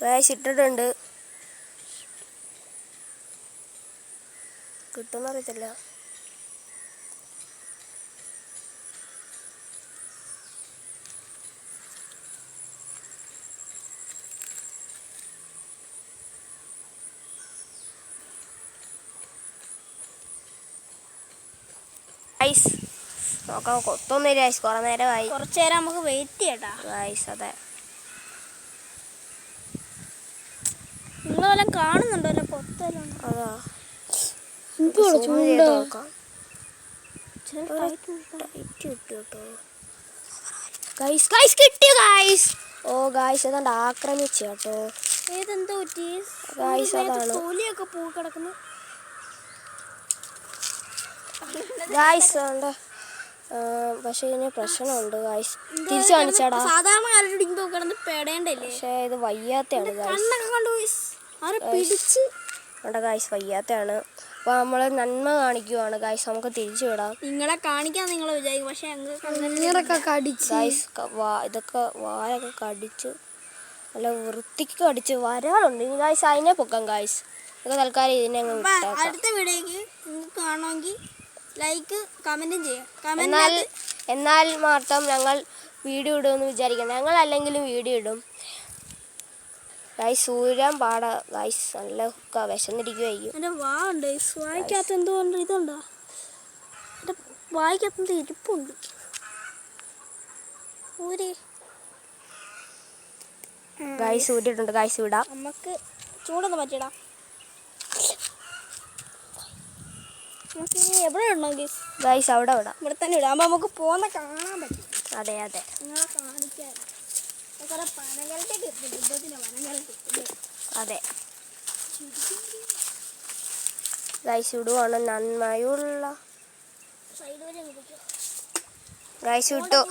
Guys ഇട്ടിട്ടുണ്ട്. കിട്ടുമെന്ന് അറിയത്തില്ല. ഗൈസ് നോക്കാം, കൊത്തൊന്നുമില്ല ഗൈസ്. കുറെ നേരമായി. കുറച്ചു നേരം നമുക്ക് വെയിറ്റ് ചെയ്യട്ടാ ഗൈസ്. അതെ, നിങ്ങൾ വല്ലതും കാണുന്നുണ്ടോ? അല്ല കൊത്തലും. അതാ കിട്ടി ഗൈസ്. ഓ ഗൈസ് അതാണ്ട് ആക്രമിച്ചു കേട്ടോ. ഏതെന്തോ പറ്റി ഗൈസ്? അതാണ് തൊലിയൊക്കെ പൂ കിടക്കുന്നു ഗൈസ്. ഉണ്ട്, പക്ഷെ ഇതിന് പ്രശ്നമുണ്ട് ഗൈസ്. തിരിച്ചു കാണിച്ചാടാ. സാധാരണ കാലത്ത് കിടന്ന് പേടേണ്ടല്ലേ? പക്ഷേ ഇത് വയ്യാത്തയാണ് ഗൈസ്. ഗൈസ് വയ്യാത്തയാണ്. അപ്പോൾ നമ്മൾ നന്മ കാണിക്കുവാണ് ഗൈസ്. നമുക്ക് തിരിച്ചു വിടാം. നിങ്ങളെ കാണിക്കാൻ നിങ്ങൾ വിചാരിക്കും, പക്ഷെ ഗൈസ് ഇതൊക്കെ വാലൊക്കെ കടിച്ച് നല്ല വൃത്തിക്ക് കടിച്ച് വരാളുണ്ട്. ഇനി ഗൈസ് അതിനെ പൊക്കാം ഗൈസ്. ഇതൊക്കെ തൽക്കാലം ഇതിനെ അങ്ങ് വിട്ടേക്കാം. അടുത്ത വീഡിയോക്ക് നിങ്ങൾക്ക് കാണുമെങ്കിൽ ലൈക്ക് കമൻറ്റും ചെയ്യാം. എന്നാൽ മാത്രം ഞങ്ങൾ വീഡിയോ ഇടുമെന്ന് വിചാരിക്കണം. ഞങ്ങൾ അല്ലെങ്കിലും വീഡിയോ ഇടും ഗൈസ്. സൂര്യൻ പാടാ ഗൈസ്. നല്ല ഹുക്ക വിശന്നിരിക്കുമായിരിക്കും. എൻ്റെ ഉണ്ട് വായിക്കാത്ത എന്തുകൊണ്ട് ഇതുണ്ടോ? എൻ്റെ വായിക്കാത്ത ഇരിപ്പുണ്ട്. ഗൈസ് ഊരിയിട്ടുണ്ട് ഗൈസ്. വിടാം. നമുക്ക് ചൂടൊന്ന് പറ്റിയിടാം. നമുക്ക് ഇനി എവിടെ ഇടണം ഗൈസ്? അവിടെ വിടാം. ഇവിടെ തന്നെ ഇടാം. അപ്പോൾ നമുക്ക് പോകുന്ന കാണാൻ പറ്റും. അതെ അതെ, നിങ്ങളെ കാണിക്കാൻ കുറെ പനകലത്തേക്ക് അതെ ഗൈസ്. ഇടുവാണ് നന്മയുള്ള സൈഡ് വരെ ഗൈസ്. ഇട്ടു.